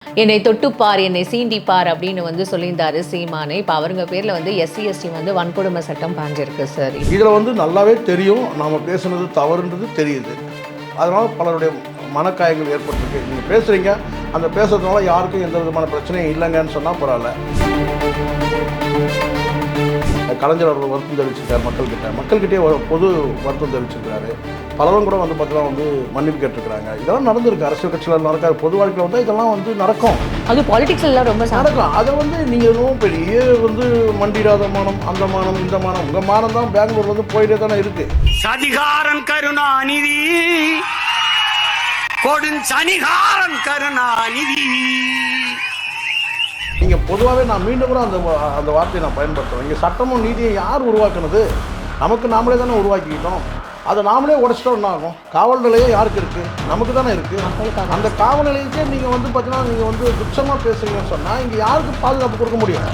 என்னை தொட்டுப்பார், என்னை சீண்டிப்பார் அப்படின்னு சொல்லியிருந்தாரு சீமானு. இப்போ அவருங்க பேரில் எஸ்சி எஸ்டி வன்கொடுமை சட்டம் பாஞ்சிருக்கு சார். இதில் நல்லாவே தெரியும் நாம் பேசுனது தவறுன்றது தெரியுது. அதனால் பலருடைய மனக்காயங்கள் ஏற்பட்டிருக்கு. நீங்கள் பேசுகிறீங்க, அந்த பேசுறதுனால யாருக்கும் எந்த விதமான பிரச்சனையும் இல்லைங்கன்னு சொன்னால் பரவாயில்ல. கலைஞர் அவர்கள் வருத்தம் தெரிவிச்சிருக்காரு மக்கள்கிட்டே பொது வருத்தம் தெரிவிச்சிருக்காரு. பலரும் கூட பார்த்தீங்கன்னா மன்னிப்பு கேட்டிருக்கிறாங்க. இதெல்லாம் நடந்திருக்கு. அரசியல் கட்சியில் நடக்காது, பொது வாழ்க்கையில் இதெல்லாம் நடக்கும். அது பாலிடிக்ஸ்ல ரொம்ப நடக்கும். அதை நீங்கள் இன்னும் பெரிய மண்டிடாத மானம், அந்த மானம், இந்த மானம். உங்கள் மானம் தான் பெங்களூர் போயிட்டே தானே இருக்கு. சதிகாரன் கருணாநிதி, கொடுஞ்சனிகாரன் கருணாநிதி. நீங்கள் பொதுவாகவே நான் மீண்டும் கூட அந்த வார்த்தையை நான் பயன்படுத்துகிறேன். இங்கே சட்டமும் நீதியை யார் உருவாக்குனது? நமக்கு நாமளே தானே உருவாக்கிக்கிட்டோம். அதை நாமளே உடைச்சிட்டோம். என்ன ஆகும்? காவல் நிலையம் யாருக்கு இருக்குது? நமக்கு தானே இருக்குது. அந்த காவல் நிலையத்தையே நீங்கள் பார்த்தீங்கன்னா நீங்கள் துச்சமாக பேசுகிறீங்கன்னு சொன்னால் இங்கே யாருக்கு பாதுகாப்பு கொடுக்க முடியும்?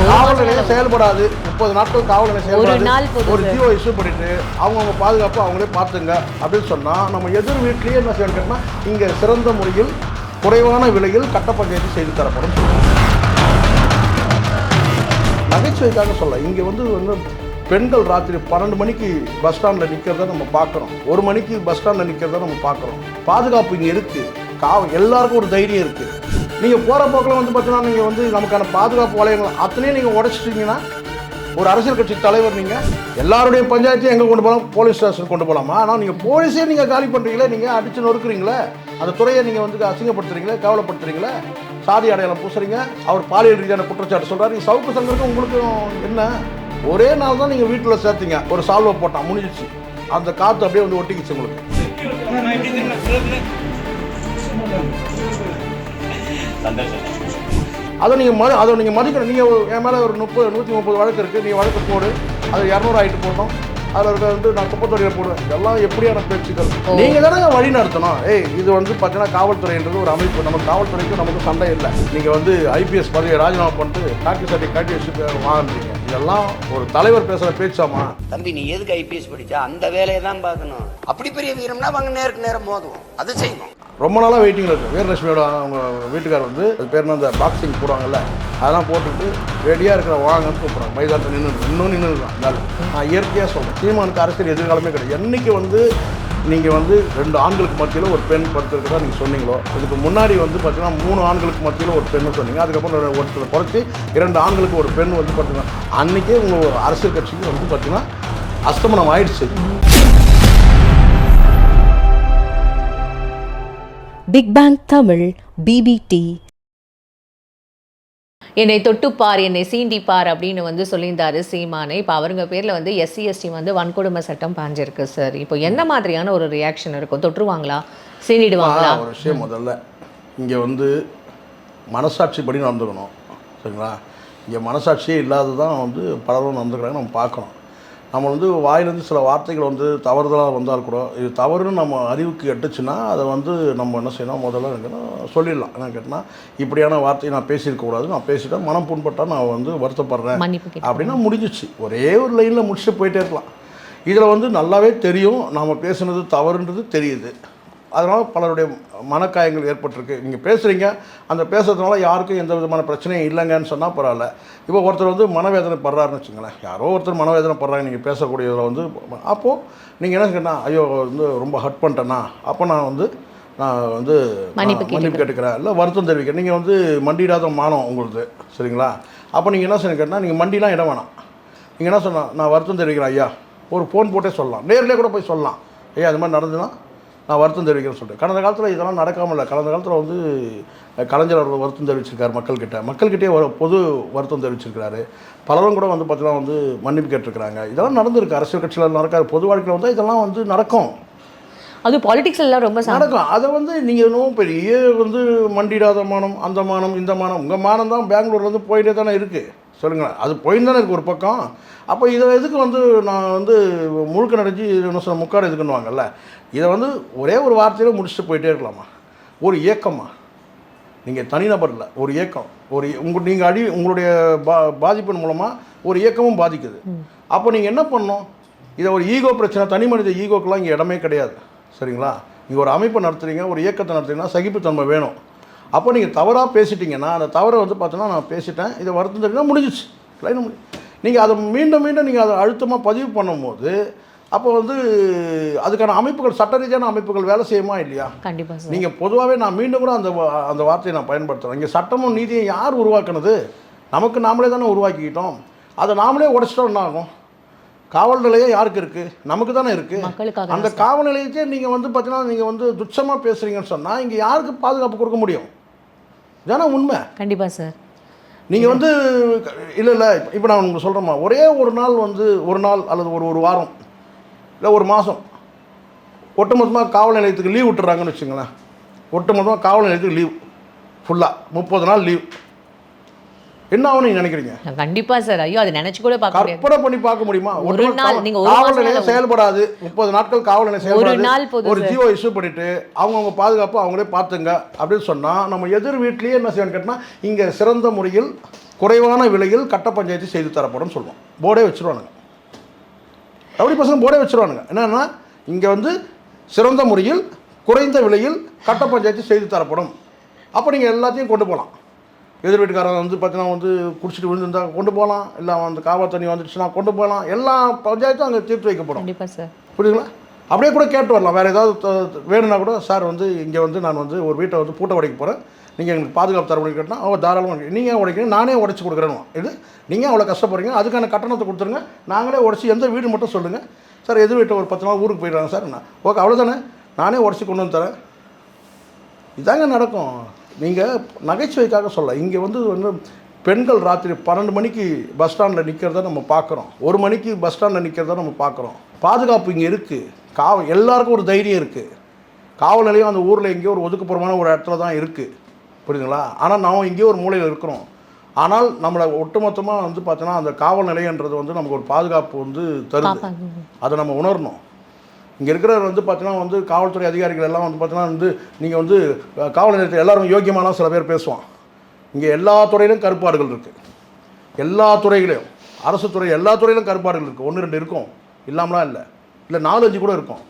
காவல் நிலையம் செயல்படாது. 30 நாட்கள் காவல் நிலையம் செயல்படாது. ஒரு ஜியோ இஷ்யூ பண்ணிட்டு அவங்க பாதுகாப்பு அவங்களே பார்த்துங்க அப்படின்னு சொன்னால் நம்ம எதிர் வீட்லேயே என்ன செய்யணும்னா இங்கே சிறந்த முறையில் குறைவான விலையில் கட்ட பஞ்சாயத்து செய்து தரப்படும். நகைச்சுவைக்காக சொல்ல இங்கே பெண்கள் ராத்திரி 12 மணிக்கு பஸ் ஸ்டாண்டில் நிற்கிறத நம்ம பார்க்குறோம். 1 மணிக்கு பஸ் ஸ்டாண்டில் நிற்கிறத நம்ம பார்க்குறோம். பாதுகாப்பு இங்கே இருக்குது. எல்லாருக்கும் ஒரு தைரியம் இருக்குது. நீங்கள் போகிற போக்கில் பார்த்தீங்கன்னா நீங்கள் நமக்கான பாதுகாப்பு வளையங்கள் அத்தனையும் நீங்கள் உடைச்சிட்டிங்கன்னா ஒரு அரசியல் கட்சி தலைவர் நீங்கள் எல்லாருடைய பஞ்சாயத்தையும் எங்கே கொண்டு போகலாம்? போலீஸ் ஸ்டேஷன் கொண்டு போகலாமா? ஆனால் நீங்கள் போலீஸே நீங்கள் காலி பண்ணுறீங்களே, நீங்கள் அடித்து நொறுக்குறீங்களே, அந்த துறையை நீங்கள் அசிங்கப்படுத்துறீங்களே, கேவலப்படுத்துறீங்களே, சாதி அடையாளம் பூசுறீங்க. அவர் பாலியல் ரீதியான குற்றச்சாட்டு சொல்கிறார். சவுக்கு சங்கருக்கு உங்களுக்கும் என்ன? ஒரே நாள் தான் நீங்கள் வீட்டில் சேர்த்தீங்க, ஒரு சால்வை போட்டான், முடிஞ்சிச்சு. அந்த காற்று அப்படியே ஒட்டிக்கிச்சு உங்களுக்கு. அதை நீங்கள் மதிக்கணும். நீங்கள் என் மேலே ஒரு 130 வழக்கு இருக்குது. நீங்கள் வழக்கு போடு, அது 200 ஆகிட்டு போட்டோம். அதில் நான் குப்பத்தொழியில் போடுவேன். இதெல்லாம் எப்படியான பேச்சுக்கள்? நீங்கள் தானே வழி நடத்தணும். இது பார்த்தீங்கன்னா காவல்துறைன்றது ஒரு அமைப்பு. நம்ம காவல்துறைக்கும் நமக்கு சண்டை இல்லை. நீங்கள் ஐபிஎஸ் பதவியை ராஜினாமா பண்ணிட்டு காக்கி சட்டை காட்டி வச்சு வாங்குறீங்க. இதெல்லாம் ஒரு தலைவர் பேசுகிற பேச்சாமா? தம்பி, நீ எதுக்கு ஐபிஎஸ் படித்தா? அந்த வேலையை தான் பார்க்கணும். அப்படி பெரிய வீரம்னா அவங்க நேருக்கு நேரம் மோதும். அது செய்யணும். ரொம்ப நாளாக வெயிட்டிங்கில் இருக்குது. வீரலட்சுமியோட அவங்க வீட்டுக்கார் அது பேர் அந்த பாக்ஸிங் போடுவாங்கல்ல, அதெல்லாம் போட்டுட்டு ரெடியாக இருக்கிற வாங்கன்னு கூப்பிட்றாங்க. மைதானத்தில் இன்னும் நின்றுருக்கான். நான் இயற்கையாக சொல்கிறேன், சீமானுக்கு அரசியல் எதிர்காலமே கிடையாது. என்றைக்கு நீங்கள் 2 ஆண்களுக்கு மத்தியில் ஒரு பெண் படுத்துருக்கதா நீங்கள் சொன்னீங்களோ, இதுக்கு முன்னாடி பார்த்தீங்கன்னா 3 ஆண்களுக்கு மத்தியில் ஒரு பெண்ணு சொன்னீங்க. அதுக்கப்புறம் ஒருத்தர் குறைச்சி 2 ஆண்களுக்கு ஒரு பெண் பார்த்தீங்கன்னா அன்றைக்கே உங்கள் அரசியல் கட்சிக்கு பார்த்தீங்கன்னா அஸ்தமனம் ஆயிடுச்சு. பிக் பேங் தமிழ் பிபிடி. என்னை தொட்டுப்பார், என்னை சீண்டிப்பார் அப்படின்னு சொல்லியிருந்தாரு சீமானு. இப்போ அவருங்க பேரில் எஸ்சி எஸ்டி வன்கொடுமை சட்டம் பாஞ்சிருக்கு சார். இப்போ என்ன மாதிரியான ஒரு ரியாக்ஷன் இருக்கும்? தொட்டுருவாங்களா, சீண்டிடுவாங்களா? ஒரு விஷயம் முதல்ல இங்கே மனசாட்சிப்படி நடந்துக்கணும். சரிங்களா? இங்கே மனசாட்சியே இல்லாததான் பலரும் நடந்துக்கிறாங்க. நம்ம பார்க்கணும். நம்ம வாயிலிருந்து சில வார்த்தைகள் தவறுதலாக வந்தால் கூட இது தவறுன்னு நம்ம அறிவுக்கு எட்டுச்சுன்னா அதை நம்ம என்ன செய்யணும்? முதல்ல சொல்லிடலாம். என்ன கேட்டால் இப்படியான வார்த்தையை நான் பேசியிருக்கக்கூடாது, நான் பேசிட்டேன், மனம் புண்பட்டால் நான் வருத்தப்படுறேன் அப்படின்னா முடிஞ்சிச்சு. ஒரே ஒரு லைனில் முடிச்சுட்டு போயிட்டே இருக்கலாம். இதில் நல்லாவே தெரியும் நாம் பேசுனது தவறுன்றது தெரியுது. அதனால் பலருடைய மனக்காயங்கள் ஏற்பட்டிருக்கு. நீங்கள் பேசுகிறீங்க, அந்த பேசுறதுனால யாருக்கும் எந்த விதமான பிரச்சனையும் இல்லைங்கன்னு சொன்னால் பரவாயில்ல. இப்போ ஒருத்தர் மனவேதனை படுறாருன்னு வச்சுங்களேன். யாரோ ஒருத்தர் மனவேதனை படுறாங்க நீங்கள் பேசக்கூடியதில் அப்போது நீங்கள் என்ன கேட்டால் ஐயோ ரொம்ப ஹர்ட் பண்ணிட்டேன்னா, அப்போ நான் மன்னிப்பு கேட்டுக்கிறேன், இல்லை வருத்தம் தெரிவிக்கிறேன். நீங்கள் மண்டிடாத மானம் உங்களுக்கு. சரிங்களா? அப்போ நீங்கள் என்ன செய்ய கேட்டால் நீங்கள் மண்டிலாம் இடம் வேணாம். நீங்கள் என்ன சொன்னால் நான் வருத்தம் தெரிவிக்கிறேன் ஐயா, ஒரு ஃபோன் போட்டே சொல்லலாம், நேரிலே கூட போய் சொல்லலாம். ஐயா அது மாதிரி நடந்துன்னா நான் வருத்தம் தெரிவிக்கிறேன்னு சொல்லிட்டு. கடந்த காலத்தில் இதெல்லாம் நடக்காமல் இல்லை. கடந்த காலத்தில் கலைஞர் அவர்கள் வருத்தம் தெரிவிச்சிருக்காரு மக்கள்கிட்டே பொது வருத்தம் தெரிவிச்சிருக்கிறாரு. பலரும் கூட பார்த்தீங்கன்னா மன்னிப்பு கேட்டிருக்கிறாங்க. இதெல்லாம் நடந்திருக்கு. அரசியல் கட்சியில் நடக்காது, பொது வாழ்க்கையில் இதெல்லாம் நடக்கும். அது பாலிடிக்ஸ்ல ரொம்ப நடக்கும். அதை நீங்கள் இன்னும் பெரிய மண்டிடாத மானம், அந்த மானம், இந்த மானம். உங்கள் மானம் தான் பெங்களூர் போயிட்டே தானே இருக்குது. சொல்லுங்களேன், அது போயின்னு தானே இருக்குது ஒரு பக்கம். அப்போ இதை எதுக்கு நான் முழுக்க நடைஞ்சி முக்காடு எதுக்குன்னுவாங்கல்ல, இதை ஒரே ஒரு வார்த்தையில் முடிச்சுட்டு போயிட்டே இருக்கலாமா? ஒரு இயக்கமா? நீங்கள் தனிநபர் இல்லை, ஒரு இயக்கம். நீங்கள் உங்களுடைய பாதிப்பின் மூலமாக ஒரு இயக்கமும் பாதிக்குது. அப்போ நீங்கள் என்ன பண்ணணும்? இதை ஒரு ஈகோ பிரச்சனை, தனி மனித ஈகோக்கெலாம் இங்கே இடமே கிடையாது. சரிங்களா? நீங்கள் ஒரு அமைப்பை நடத்துறீங்க, ஒரு இயக்கத்தை நடத்துறீங்கன்னா சகிப்புத்தன்மை வேணும். அப்போ நீங்கள் தவறாக பேசிட்டீங்கன்னா அந்த தவறை வந்து பார்த்தீங்கன்னா நான் பேசிட்டேன், இதை வருத்தம் முடிஞ்சிச்சு, லைன் நீங்கள் அதை மீண்டும் நீங்கள் அதை அழுத்தமாக பதிவு பண்ணும்போது அப்போ வந்து அதுக்கான அமைப்புகள், சட்ட ரீதியான அமைப்புகள் வேலை செய்யுமா இல்லையா? கண்டிப்பாக சார். நீங்கள் பொதுவாகவே நான் மீண்டும் கூட அந்த வார்த்தையை நான் பயன்படுத்துகிறேன். இங்கே சட்டமும் நீதியும் யார் உருவாக்குனது? நமக்கு நாமளே தானே உருவாக்கிக்கிட்டோம். அதை நாமளே உடைச்சிட்டோம். என்ன ஆகும்? காவல் நிலையம் யாருக்கு இருக்குது? நமக்கு தானே இருக்குது. அந்த காவல் நிலையத்தையே நீங்கள் வந்து பார்த்தீங்கன்னா நீங்கள் வந்து துச்சமாக பேசுகிறீங்கன்னு சொன்னால் இங்கே யாருக்கு பாதுகாப்பு கொடுக்க முடியும்? இதானே உண்மை. கண்டிப்பாக சார். நீங்கள் வந்து இல்லை இப்போ நான் உங்களுக்கு சொல்கிறேம்மா, ஒரே ஒரு நாள் வந்து ஒரு நாள் அல்லது ஒரு வாரம் இல்லை ஒரு மாதம் ஒட்டுமொத்தமாக காவல் நிலையத்துக்கு லீவ் விட்டுறாங்கன்னு வச்சுங்களேன். ஒட்டுமொத்தமாக காவல் நிலையத்துக்கு லீவ் ஃபுல்லாக 30 நாள் லீவ். என்ன ஆகும் நீங்கள் நினைக்கிறீங்க? கண்டிப்பாக சார். ஐயோ, அதை நினச்சி கூட கற்பனை பண்ணி பார்க்க முடியுமா? ஒரு நாள் நீங்கள் காவல் நிலையம் செயல்படாது, 30 நாட்கள் காவல் நிலையம் செயல்படாது, ஒரு ஜியோ இஷ்யூ பண்ணிட்டு அவங்கவுங்க பாதுகாப்பு அவங்களே பார்த்துங்க அப்படின்னு சொன்னால் நம்ம எதிர் வீட்லேயே என்ன செய்யணும்னு கேட்டால் இங்கே சிறந்த முறையில் குறைவான விலையில் கட்ட பஞ்சாயத்து செய்து தரப்படும் சொல்லுவோம். போர்டே வச்சுருவானுங்க. ரவுடி பசங்க போர்டே வச்சுருவானுங்க. என்னென்னா இங்கே வந்து சிறந்த முறையில் குறைந்த விலையில் கட்ட பஞ்சாயத்து செய்து தரப்படும். அப்போ நீங்கள் எல்லாத்தையும் கொண்டு போகலாம். எதிர் வீட்டுக்காரன் வந்து பார்த்தீங்கன்னா வந்து குடிச்சிட்டு விழுந்துருந்தால் கொண்டு போகலாம், இல்லை வந்து காவல் தண்ணி வந்துடுச்சுன்னா கொண்டு போகலாம். எல்லா பஞ்சாயத்தும் அங்கே தீர்த்து வைக்கப்படும். கண்டிப்பாக சார். புரியுதுங்களா? அப்படியே கூட கேட்டு வரலாம். வேறு ஏதாவது வேணும்னா கூட, சார் வந்து இங்கே வந்து நான் வந்து ஒரு வீட்டை வந்து பூட்டை உடைக்க போகிறேன், நீங்கள் எங்களுக்கு பாதுகாப்பு தர முடியும் கேட்டால் அவள் தாராளமாக நீங்கள் உடைக்கிறீங்க, நானே உடச்சி கொடுக்குறேன்னு. இது நீங்கள் அவ்வளோ கஷ்டப்படுறீங்க, அதுக்கான கட்டணத்தை கொடுத்துருங்க, நாங்களே உடச்சி எந்த வீடு மட்டும் சொல்லுங்கள் சார். எதிர் வீட்டை ஒரு 10 நாள் ஊருக்கு போயிடுறாங்க சார், நான் ஓகே அவ்வளோதானே, நானே உடச்சி கொண்டு வந்து தரேன். இதாங்க நடக்கும். நீங்கள் நகைச்சுவைக்காக சொல்ல. இங்கே வந்து பெண்கள் ராத்திரி 12 மணிக்கு பஸ் ஸ்டாண்டில் நிற்கிறத நம்ம பார்க்குறோம், 1 மணிக்கு பஸ் ஸ்டாண்டில் நிற்கிறத நம்ம பார்க்குறோம். பாதுகாப்பு இங்கே இருக்குது. எல்லாருக்கும் ஒரு தைரியம் இருக்குது. காவல் நிலையம் அந்த ஊரில் எங்கேயோ ஒரு ஒதுக்குப்புறமான ஒரு இடத்துல தான் இருக்குது. புரியுதுங்களா? ஆனால் நாம் இங்கேயோ ஒரு மூலையில் இருக்கிறோம். ஆனால் நம்மளை ஒட்டுமொத்தமாக வந்து பார்த்தோன்னா அந்த காவல் நிலையன்றது வந்து நமக்கு ஒரு பாதுகாப்பு வந்து தருது. அதை நம்ம உணரணும். இங்கே இருக்கிறவர் வந்து பார்த்தீங்கன்னா வந்து காவல்துறை அதிகாரிகள் எல்லாம் வந்து பார்த்தீங்கன்னா வந்து நீங்கள் வந்து காவல் நிலையத்தில் எல்லோரும் யோக்கியமானால் சில பேர் பேசுவான். இங்கே எல்லா துறையிலும் கருப்பாடுகள் இருக்குது. எல்லா துறைகளையும், அரசு துறை எல்லா துறையிலும் கருப்பாடுகள் இருக்குது. 1-2 இருக்கும், இல்லாமலாம் இல்லை 4-5 கூட இருக்கும்.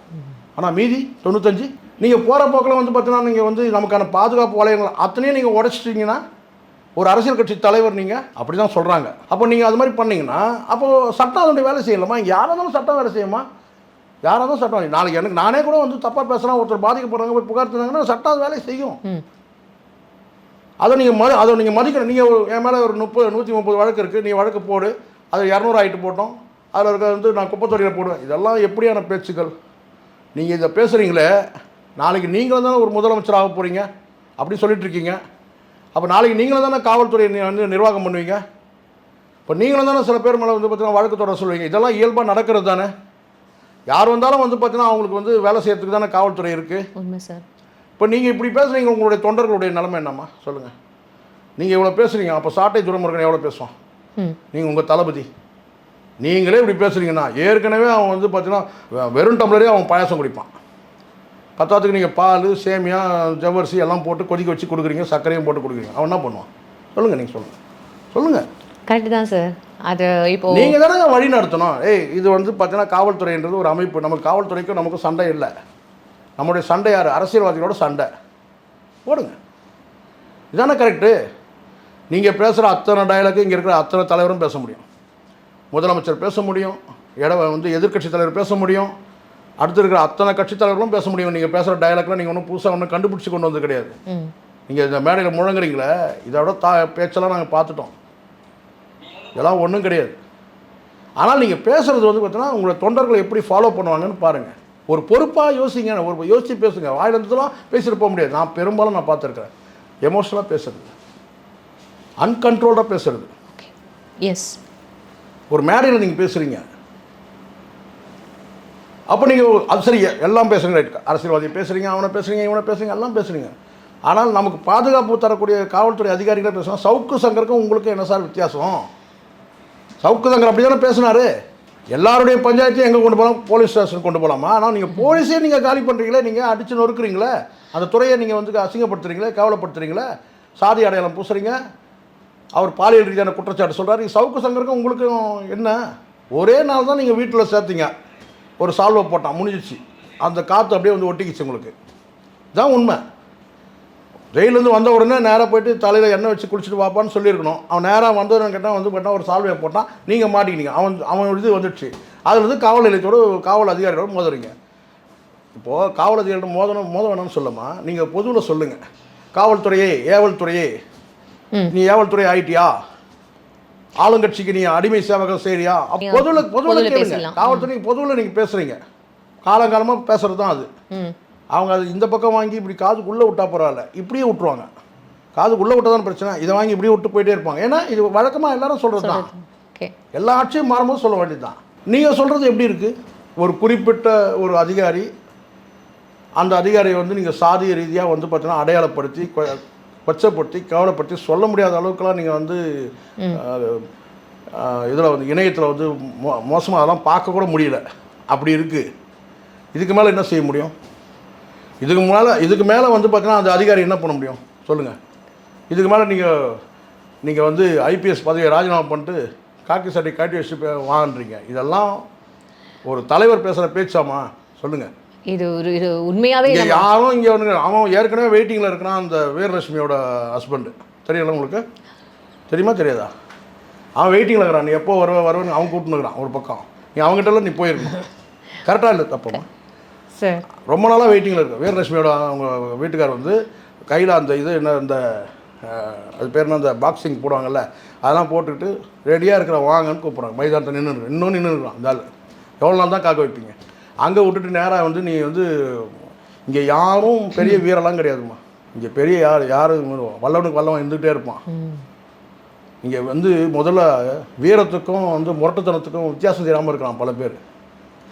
ஆனால் மீதி 95 நீங்கள் போகிற போக்கில் வந்து பார்த்தீங்கன்னா நீங்கள் வந்து நமக்கான பாதுகாப்பு வளையங்கள் அத்தனையும் நீங்கள் உடைச்சிட்டிங்கன்னா ஒரு அரசியல் கட்சி தலைவர் நீங்கள் அப்படி தான் சொல்கிறாங்க. அப்போ நீங்கள் அது மாதிரி பண்ணிங்கன்னா அப்போது சட்டம் அதனுடைய வேலை செய்யலாமா? இங்கே யாராக இருந்தாலும் சட்டம் வேலை செய்யுமா? யாராக இருந்தாலும் சட்டம். நாளைக்கு எனக்கு நானே கூட வந்து தப்பாக பேசுகிறேன், ஒருத்தர் பாதிக்கப்படுறாங்க, போய் புகார் தந்தாங்கன்னா சட்டம் அது வேலையை செய்யும். அதை நீங்கள் மதிக்கணும். நீங்கள் என் மேலே ஒரு 130 வழக்கு இருக்குது, நீங்கள் வழக்கு போடு, அது 200 ஆகிட்டு போட்டோம், அதில் இருக்க வந்து நான் குப்பத்தொட்டியில் போடுவேன். இதெல்லாம் எப்படியான பேச்சுக்கள்? நீங்கள் இதை பேசுகிறீங்களே, நாளைக்கு நீங்களும் தானே ஒரு முதலமைச்சர் ஆக போகிறீங்க அப்படி சொல்லிட்டு இருக்கீங்க. அப்போ நாளைக்கு நீங்களும் தானே காவல்துறையை வந்து நிர்வாகம் பண்ணுவீங்க. இப்போ நீங்களும் தானே சில பேர் மேலே வந்து பார்த்தீங்கன்னா வழக்கு தொடர சொல்லுவீங்க. இதெல்லாம் இயல்பாக நடக்கிறது தானே. யார் வந்தாலும் வந்து பார்த்தீங்கன்னா அவங்களுக்கு வந்து வேலை செய்யறதுக்கு தானே காவல்துறை இருக்குது. உண்மை சார். இப்போ நீங்கள் இப்படி பேசுகிறீங்க, உங்களுடைய தொண்டர்களுடைய நிலைமை என்னம்மா சொல்லுங்கள். நீங்கள் இவ்வளோ பேசுகிறீங்க, அப்போ சாட்டை துரைமுருகன் எவ்வளோ பேசுவான்? நீங்கள் உங்கள் தளபதி நீங்களே இப்படி பேசுகிறீங்கன்னா, ஏற்கனவே அவன் வந்து பார்த்தீங்கன்னா வெறும் டம்ளரே அவன் பாயாசம் குடிப்பான். பத்தாத்துக்கு நீங்கள் பால், சேமியா, ஜவ்வரிசி எல்லாம் போட்டு கொதிக்க வச்சு கொடுக்குறீங்க, சர்க்கரையும் போட்டு கொடுக்குறீங்க. அவன் என்ன பண்ணுவான் சொல்லுங்கள்? நீங்கள் சொல்லுங்கள். கரெக்டு தான் சார். அது இப்போ நீங்கள் தானே வழி நடத்தணும். இது வந்து பார்த்தீங்கன்னா காவல்துறைன்றது ஒரு அமைப்பு. நமக்கு காவல்துறைக்கும் நமக்கும் சண்டை இல்லை. நம்முடைய சண்டை யார்? அரசியல்வாதிகளோட சண்டை. போடுங்க, இதானே கரெக்டு. நீங்கள் பேசுகிற அத்தனை டயலாக்கு இங்கே இருக்கிற அத்தனை தலைவரும் பேச முடியும். முதலமைச்சர் பேச முடியும், வந்து எதிர்க்கட்சி தலைவர் பேச முடியும், அடுத்து இருக்கிற அத்தனை கட்சி தலைவர்களும் பேச முடியும். நீங்கள் பேசுகிற டயலாக்லாம் நீங்கள் ஒன்றும் புதுசாக ஒன்றும் கண்டுபிடிச்சி கொண்டு வந்து கிடையாது. நீங்கள் இந்த மேடையில் முழங்குறீங்களே, இதோட பேச்செல்லாம் நாங்கள் பார்த்துட்டோம். இதெல்லாம் ஒன்றும் கிடையாது. ஆனால் நீங்கள் பேசுகிறது வந்து பார்த்தீங்கன்னா உங்களை தொண்டர்களை எப்படி ஃபாலோ பண்ணுவாங்கன்னு பாருங்கள். ஒரு பொறுப்பாக யோசிங்க, ஒரு யோசித்து பேசுங்க. வாயிலிருந்துலாம் பேசிட்டு போக முடியாது. நான் பெரும்பாலும் பார்த்துருக்கிறேன். எமோஷனலாக பேசுறது, அன்கண்ட்ரோல்டாக பேசுறது. எஸ், ஒரு மேடையில் நீங்கள் பேசுகிறீங்க, அப்போ நீங்கள் அது சரி எல்லாம் பேசுகிறீங்க, ரைட். அரசியல்வாதியை பேசுகிறீங்க, அவனை பேசுகிறீங்க, இவனை பேசுகிறீங்க, எல்லாம் பேசுகிறீங்க. ஆனால் நமக்கு பாதுகாப்பு தரக்கூடிய காவல்துறை அதிகாரிகளே பேசுகிறோம். சவுக்கு சங்கருக்கும் உங்களுக்கு என்ன சார் வித்தியாசம்? சவுக்கு சங்கர் அப்படி தானே பேசினார். எல்லாருடைய பஞ்சாயத்தையும் எங்கே கொண்டு போகலாம்? போலீஸ் ஸ்டேஷன் கொண்டு போகலாமா? ஆனால் நீங்கள் போலீஸே நீங்கள் காலி பண்ணுறீங்களே, நீங்கள் அடித்து நொறுக்குறீங்களே, அந்த துறையை நீங்கள் வந்து அசிங்கப்படுத்துறீங்களே, கேவலப்படுத்துறீங்களே, சாதி அடையாளம் பூசுறீங்க. அவர் பாலியல் ரீதியான குற்றச்சாட்டு சொல்கிறார். சவுக்கு சங்கருக்கும் உங்களுக்கும் என்ன? ஒரே நாள் தான் நீங்கள் வீட்டில் சேர்த்தீங்க, ஒரு சால்வை போட்டான், முடிஞ்சிச்சு. அந்த காற்று அப்படியே வந்து ஒட்டிக்கிச்சு உங்களுக்கு. இதுதான் உண்மை. ஜெயிலேருந்து வந்த உடனே நேராக போய்ட்டு தலையில் எண்ணெய் வச்சு குளிச்சுட்டு வாப்பான்னு சொல்லியிருக்கணும். அவன் நேராக வந்தவன்னு கேட்டால் வந்து கேட்டால் ஒரு சால்வையை போட்டான், நீங்கள் மாட்டிக்கினீங்க. அவன் இது வந்துடுச்சு. அதில் வந்து காவல் நிலையத்தோடு காவல் அதிகாரிகளோடு மோதுறீங்க. இப்போது காவல் அதிகாரியோட மோத வேணும்னு சொல்லமா, நீங்கள் பொதுவில் சொல்லுங்கள். காவல்துறையே, ஏவல் துறையே, நீ ஏவல் துறை ஆயிட்டியா, ஆளுங்கட்சிக்கு நீ அடிமை சேவகம் செய்யறியா, பொதுவில் கேளுங்க. காவல்துறை பொதுவில் நீங்கள் பேசுகிறீங்க, காலங்காலமாக பேசுகிறது தான் அது. அவங்க அது இந்த பக்கம் வாங்கி இப்படி காதுக்குள்ளே விட்டா பரவாயில்ல, இப்படியே விட்டுருவாங்க. காதுக்குள்ளே விட்டதான் பிரச்சனை, இதை வாங்கி இப்படியே விட்டு போயிட்டே இருப்பாங்க. ஏன்னா இது வழக்கமாக எல்லாரும் சொல்கிறது தான். எல்லா ஆட்சியும் மாறும்போது சொல்ல வேண்டியது தான். நீங்கள் சொல்கிறது எப்படி இருக்குது? ஒரு குறிப்பிட்ட ஒரு அதிகாரி, அந்த அதிகாரியை வந்து நீங்கள் சாதிய ரீதியாக வந்து பார்த்தீங்கன்னா அடையாளப்படுத்தி கொச்சப்படுத்தி கவலைப்படுத்தி சொல்ல முடியாத அளவுக்குலாம் நீங்கள் வந்து இதில் வந்து இணையத்தில் வந்து மோசமாக அதெல்லாம் பார்க்க கூட முடியல. அப்படி இருக்குது. இதுக்கு மேலே என்ன செய்ய முடியும்? இதுக்கு மேலே வந்து பார்த்தீங்கன்னா அந்த அதிகாரி என்ன பண்ண முடியும் சொல்லுங்கள்? இதுக்கு மேலே நீங்கள் வந்து ஐபிஎஸ் பதவியை ராஜினாமா பண்ணிட்டு காக்கி சட்டை காட்டி வச்சு வாங்குறீங்க. இதெல்லாம் ஒரு தலைவர் பேசுகிற பேச்சாமா சொல்லுங்கள்? இது உண்மையாகவே யாரும் இங்கே வந்து அவன் ஏற்கனவே வெயிட்டிங்கில் இருக்கிறான். அந்த வீரலட்சுமியோட ஹஸ்பண்டு தெரியல உங்களுக்கு? தெரியுமா தெரியாதா? அவன் வெயிட்டிங்கில் இருக்கிறான். நீ எப்போ வருவேன்னு அவன் கூப்பிட்டு இருக்கிறான் ஒரு பக்கம். நீ அவங்ககிட்டலாம் நீ போயிருக்கணும். கரெக்டாக இல்லை தப்பமா? சார் ரொம்ப நாளாக வெயிட்டிங்கில் இருக்குது. வீரலட்சுமியோட அவங்க வீட்டுக்கார் வந்து கையில் அந்த இது என்ன இந்த அது பேர் என்ன, அந்த பாக்ஸிங் போடுவாங்கல்ல, அதெல்லாம் போட்டுக்கிட்டு ரெடியாக இருக்கிற வாங்கன்னு கூப்பிட்றாங்க. மைதானத்தை இன்னும் நின்றுருக்கான். இந்த ஆள் எவ்வளோ நாள் தான் காக்க வைப்பீங்க? அங்கே விட்டுட்டு நேராக வந்து நீ வந்து இங்கே யாரும் பெரிய வீரெல்லாம் கிடையாதுமா. இங்கே பெரிய யார் வல்லவனுக்கு வல்லவன் இருந்துகிட்டே இருப்பான். இங்கே வந்து முதல்ல வீரத்துக்கும் வந்து முரட்டுத்தனத்துக்கும் வித்தியாசம் தெரியாமல் இருக்கலாம் பல பேர்.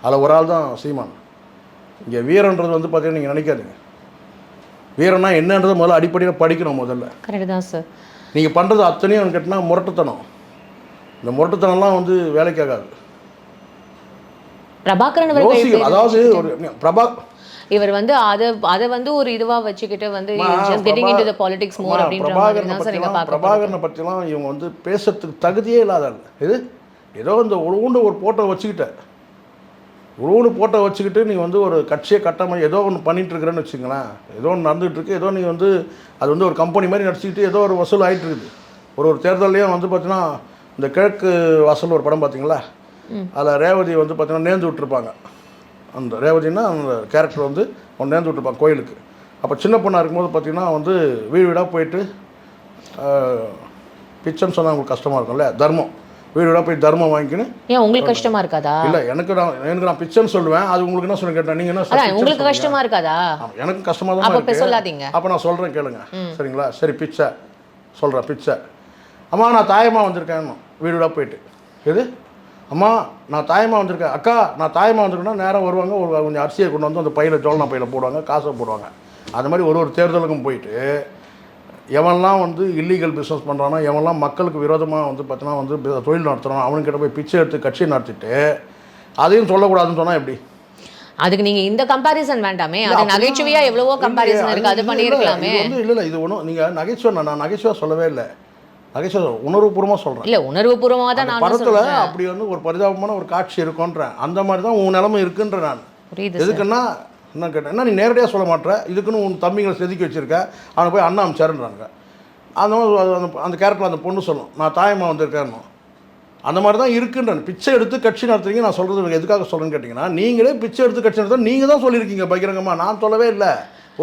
அதில் ஒரு ஆள் தான் சீமான். இங்கே வீரன்றது வந்து பார்த்தீங்கன்னா நீங்கள் நினைக்காதீங்க. வீரன்னா என்னன்றது முதல்ல அடிப்படையில் படிக்கணும். முதல்ல கரெக்டு தான் சார். நீங்கள் பண்ணுறது அத்தனையும் கேட்டால் முரட்டுத்தனம். இந்த முரட்டுத்தனம்லாம் வந்து வேலைக்காகாது. பிரபாகரன் அதாவது ஒரு இவர் வந்து அதை வந்து ஒரு இதுவா வச்சுக்கிட்டு வந்து பிரபாகரனை பற்றிலாம் இவங்க வந்து பேசுறதுக்கு தகுதியே இல்லாத இது. ஏதோ இந்த ஒரு போட்டோ வச்சுக்கிட்டு நீ வந்து ஒரு கட்சியை கட்டமை ஏதோ ஒன்று பண்ணிட்டு இருக்கிறேன்னு வச்சுங்களேன். ஏதோ ஒன்று நடந்துகிட்டு இருக்கு. ஏதோ நீ வந்து அது வந்து ஒரு கம்பெனி மாதிரி நடிச்சுக்கிட்டு ஏதோ ஒரு வசூல் ஆகிட்டு இருக்குது. ஒரு தேர்தலையும் வந்து பார்த்தீங்கன்னா இந்த கிழக்கு வாசல் ஒரு படம் பார்த்தீங்களா, அதில் ரேவதி வந்து பார்த்தீங்கன்னா நேர்ந்து விட்டுருப்பாங்க. அந்த ரேவதினா அந்த கேரக்டர் வந்து அவன் நேர்ந்து விட்டுருப்பாங்க கோயிலுக்கு. அப்போ சின்ன பொண்ணாக இருக்கும்போது பார்த்தீங்கன்னா வந்து வீடு வீடாக போயிட்டு பிச்சைன்னு சொன்னால் உங்களுக்கு கஷ்டமாக இருக்கும்ல, தர்மம் வீடு வீடாக போய் தர்மம் வாங்கிக்கின்னு. ஏன் உங்களுக்கு கஷ்டமாக இருக்காதா? இல்லை எனக்கு நான் பிச்சைன்னு சொல்லுவேன். அது உங்களுக்கு என்ன சொல்ல கேட்டேன், நீங்கள் என்ன உங்களுக்கு கஷ்டமாக இருக்காதா? எனக்கு கஷ்டமாக தான் இருக்கு. சொல்லாதீங்க. அப்போ நான் சொல்கிறேன் கேளுங்க சரிங்களா? சரி பிச்சை சொல்கிறேன். பிச்சை அம்மா நான் தாயமாக வந்திருக்கேன் வீடு வீடாக போயிட்டு. எது அம்மா நான் தாயமாக வந்திருக்கேன், அக்கா நான் தாயமாக வந்திருக்கேன்னா நேரம் வருவாங்க. ஒரு கொஞ்சம் அரிசியை கொண்டு வந்து அந்த பையில் ஜோல்னா பையில் போடுவாங்க, காசை போடுவாங்க. அது மாதிரி ஒரு தேர்தலுக்கும் போயிட்டு எவன்லாம் வந்து இல்லீகல் பிஸ்னஸ் பண்ணுறானோ, எவன்லாம் மக்களுக்கு விரோதமாக வந்து பார்த்தீங்கன்னா வந்து தொழில் நடத்துகிறானோ அவனுக்கிட்ட போய் பிச்சை எடுத்து கட்சியை நடத்திட்டு அதையும் சொல்லக்கூடாதுன்னு சொன்னால் எப்படி? அதுக்கு நீங்கள் இந்த கம்பேரிசன் வேண்டாமே. அது நகைச்சுவையாக எவ்வளவோ கம்பேரிசன் இருக்குது, அது பண்ணியிருக்கலாமே. இல்லை இது ஒன்றும் நீங்கள் நகைச்சுவை நான் நகைச்சுவாக சொல்லவே இல்லை. நகைச்சுவை உணர்வுபூர்வமாக சொல்கிறேன். இல்லை உணர்வுபூர்வமாக தான் நான் படத்தில் அப்படி வந்து ஒரு பரிதாபமான ஒரு காட்சி இருக்குன்றேன். அந்த மாதிரி தான் உன் நிலைமை இருக்குன்ற நான். எதுக்குன்னா என்ன கேட்டேன், என்ன நீ நேரடியாக சொல்ல மாட்டேற, இதுக்குன்னு உன் தம்பிங்களை செதுக்கி வச்சுருக்க, அவனை போய் அண்ணா அமைச்சாருன்றாங்க. அந்த மாதிரி அந்த கேரக்டரில் அந்த பொண்ணு சொல்லும் நான் தாயமாக வந்திருக்கேன்னு. அந்த மாதிரி தான் இருக்குன்றேன். பிச்சை எடுத்து கட்சி நடத்துறீங்க. நான் சொல்கிறது எதுக்காக சொல்கிறேன்னு கேட்டிங்கன்னா, நீங்களே பிச்சை எடுத்து கட்சி நடத்த நீங்கள் தான் சொல்லியிருக்கீங்க பகிரங்கமாக. நான் சொல்லவே இல்லை.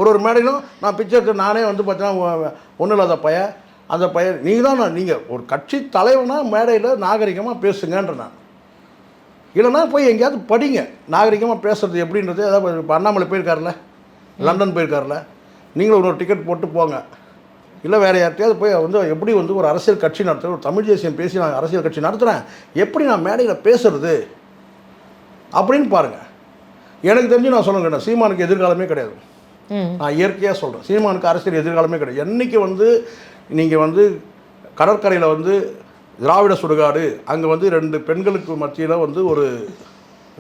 ஒரு மேடையிலும் நான் பிச்சை எடுத்து நானே வந்து பார்த்தீங்கன்னா ஒன்றும் இல்லாத பையன் அந்த பையன் நீங்கள் தான். நீங்கள் ஒரு கட்சி தலைவனாக மேடையில் நாகரிகமாக பேசுங்கன்ற நான். இல்லைன்னா போய் எங்கேயாவது படிங்க நாகரிகமாக பேசுகிறது எப்படின்றது. ஏதாவது இப்போ அண்ணாமலை போயிருக்காருல, லண்டன் போயிருக்காருல, நீங்களும் ஒரு டிக்கெட் போட்டு போங்க. இல்லை வேறு யார்ட்டையாவது போய் வந்து எப்படி வந்து ஒரு அரசியல் கட்சி நடத்துகிறேன், ஒரு தமிழ் தேசியம் பேசி நான் அரசியல் கட்சி நடத்துகிறேன், எப்படி நான் மேடையில் பேசுறது அப்படின்னு பாருங்கள். எனக்கு தெரிஞ்சு நான் சொல்லுங்க, சீமானுக்கு எதிர்காலமே கிடையாது. நான் இயற்கையாக சொல்கிறேன், சீமானுக்கு அரசியல் எதிர்காலமே கிடையாது. என்றைக்கு வந்து நீங்கள் வந்து கடற்கரையில் வந்து திராவிட சுடுகாடு அங்கே வந்து 2 பெண்களுக்கு மத்தியில் வந்து ஒரு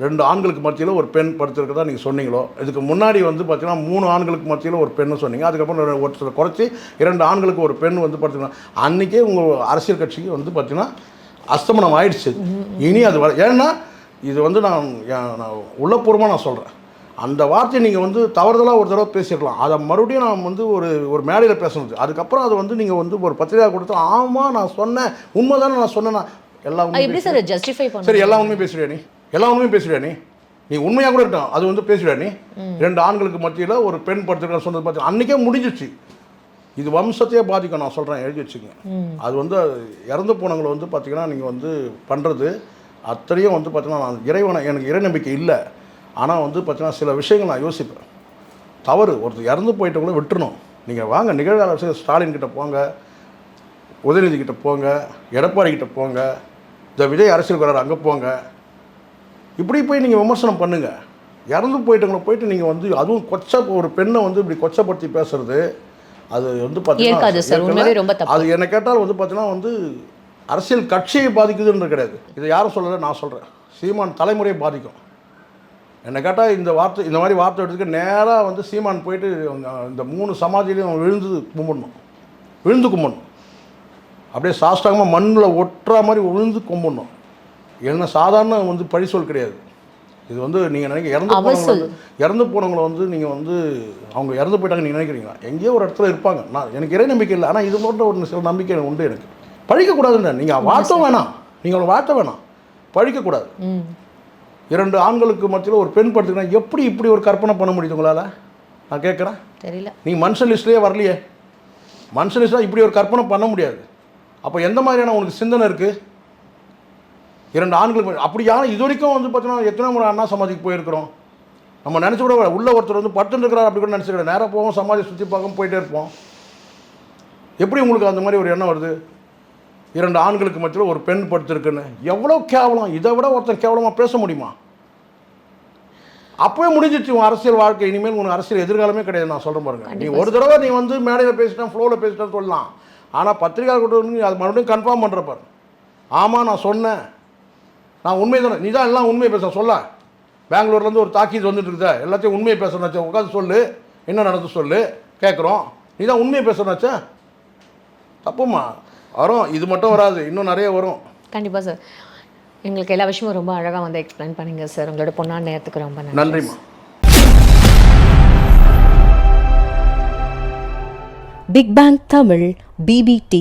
2 ஆண்களுக்கு மத்தியில் ஒரு பெண் படுத்திருக்கிறதா நீங்கள் சொன்னீங்களோ, இதுக்கு முன்னாடி வந்து பார்த்தீங்கன்னா 3 ஆண்களுக்கு மத்தியில் ஒரு பெண்ணு சொன்னீங்க. அதுக்கப்புறம் ஒரு சில குறைச்சி 2 ஆண்களுக்கு ஒரு பெண் வந்து பார்த்தீங்கன்னா அன்றைக்கே உங்கள் அரசியல் கட்சிக்கு வந்து பார்த்தீங்கன்னா அஸ்தமனம் ஆயிடுச்சு. இனி அது ஏன்னா இது வந்து நான் உள்ளபூர்வமாக நான் சொல்கிறேன். அந்த வார்த்தையை நீங்கள் வந்து தவறுதலாக ஒரு தடவை பேசிடலாம். அதை மறுபடியும் நான் வந்து ஒரு மேடையில் பேசணும். அதுக்கப்புறம் அதை வந்து நீங்கள் வந்து ஒரு பத்திரிகை கொடுத்து ஆமாம் நான் சொன்னேன், உண்மை தானே நான் சொன்னேன்னா எல்லா எப்படி சார் ஜஸ்டிஃபை பண்ண? சரி, எல்லா உண்மையும் பேசுறியா நீ? எல்லா உண்மையும் பேசுறியா நீ? நீ உண்மையாக கூட இருக்கட்டும், அது வந்து பேசுறியா நீ? 2 ஆண்களுக்கு மத்தியில் ஒரு பெண் படுத்துக்கிற சொன்னது பார்த்து அன்றைக்கே முடிஞ்சிச்சு. இது வம்சத்தையே பாதிக்கும், நான் சொல்கிறேன், எழுதி வச்சுங்க. அது வந்து இறந்து போனவங்களை வந்து பார்த்தீங்கன்னா நீங்கள் வந்து பண்ணுறது அத்தனையும் வந்து பார்த்தீங்கன்னா நான் இறைவனை, எனக்கு இறை நம்பிக்கை இல்லை. ஆனால் வந்து பார்த்தீங்கன்னா சில விஷயங்கள் நான் யோசிப்பேன். தவறு, ஒருத்தர் இறந்து போயிட்டவங்கள விட்டுறணும். நீங்கள் வாங்க நிகழ்கால ஸ்டாலின் கிட்ட போங்க, உதயநிதி கிட்ட போங்க, எடப்பாடி கிட்ட போங்க, இந்த விஜய் அரசியல் வர்றாரு அங்கே போங்க. இப்படி போய் நீங்கள் விமர்சனம் பண்ணுங்கள். இறந்து போயிட்டவங்களை போயிட்டு நீங்கள் வந்து அதுவும் ஒரு பெண்ணை வந்து இப்படி கொச்சப்படுத்தி பேசுறது அது வந்து பார்த்தீங்கன்னா அது என்னை கேட்டால் வந்து பார்த்தீங்கன்னா வந்து அரசியல் கட்சியை பாதிக்குதுன்னு கிடையாது. இதை யாரும் சொல்லலை, நான் சொல்கிறேன். சீமான் தலைமுறையை பாதிக்கும். என்னை கேட்டால் இந்த மாதிரி வார்த்தை எடுத்துக்க நேராக வந்து சீமான் போயிட்டு இந்த 3 சமாதியிலையும் விழுந்து கும்பிடணும். அப்படியே சாஷ்டாங்கமாக மண்ணில் ஒட்டுற மாதிரி விழுந்து கும்பிடணும். என்ன சாதாரண வந்து பழிசொல் கிடையாது. இது வந்து நீங்கள் நினைக்க இறந்து போனவங்களை வந்து நீங்கள் வந்து அவங்க இறந்து போயிட்டாங்க நீங்கள் நினைக்கிறீங்களா? எங்கேயோ ஒரு இடத்துல இருப்பாங்க. எனக்கு இறை நம்பிக்கை இல்லை, ஆனால் இது போன்ற ஒரு சில நம்பிக்கை உண்டு. எனக்கு பழிக்கக்கூடாதுன்னு நீங்கள் வார்த்தை வேணாம், நீங்கள் வார்த்தை வேணாம், பழிக்கக்கூடாது. 2 ஆண்களுக்கு மத்தியில் ஒரு பெண் படுத்துக்கினா எப்படி இப்படி ஒரு கற்பனை பண்ண முடியுது உங்களால்? நான் கேட்குறேன். தெரியல, நீங்கள் மனுஷன் லிஸ்ட்லேயே வரலையே. மனுஷன் லிஸ்ட்டாக இப்படி ஒரு கற்பனை பண்ண முடியாது. அப்போ எந்த மாதிரியான உனக்கு சிந்தனை இருக்குது? 2 ஆண்களுக்கு அப்படி யாரும் இது வரைக்கும் வந்து பார்த்தீங்கன்னா எத்தனை முறை அண்ணா சமாதிக்கு போயிருக்கிறோம். நம்ம நினச்சி கூட உள்ள ஒருத்தர் வந்து படுத்துட்டு இருக்கிறார் அப்படி கூட நினச்சிக்கிற நேராக போவோம், சமாதி சுற்றி பார்க்க போயிட்டே இருப்போம். எப்படி உங்களுக்கு அந்த மாதிரி ஒரு எண்ணம் வருது? 2 ஆண்களுக்கு மத்தியில் ஒரு பெண் படுத்திருக்குன்னு எவ்வளோ கேவலம்! இதை விட ஒருத்தன் கேவலமாக பேச முடியுமா? அப்போவே முடிஞ்சிச்சு உன் அரசியல் வாழ்க்கை. இனிமேல் உனக்கு அரசியல் எதிர்காலமே கிடையாது. நான் சொல்கிறேன் பாருங்க. நீ ஒரு தடவை நீ வந்து மேடையில் பேசிட்டேன், ஃப்ளோவில் பேசிட்டேன்னு சொல்லலாம். ஆனால் பத்திரிகை கொடுத்து அது மறுபடியும் கன்ஃபார்ம் பண்ணுற பாரு. ஆமாம் நான் சொன்னேன், நான் உண்மை தானே, நீ தான் எல்லாம் உண்மையை பேச சொல்ல. பெங்களூர்லேருந்து ஒரு தாக்கீது வந்துட்டு இருக்குதா, எல்லாத்தையும் உண்மையை பேசணுச்சா, உட்காந்து சொல்லு, என்ன நடந்து சொல்லு, கேட்குறோம். நீ தான் உண்மையை பேசணுச்சா, தப்புமா வரும். இது மட்டும் வராது, இன்னும் நிறைய வரும். கண்டிப்பாக சார். எங்களுக்கு எல்லா விஷயமும் ரொம்ப அழகாக வந்து எக்ஸ்பிளைன் பண்ணிங்க சார். உங்களோட பொண்ணான நேரத்துக்கு ரொம்ப நன்றிம்மா. Big bang Tamil BBT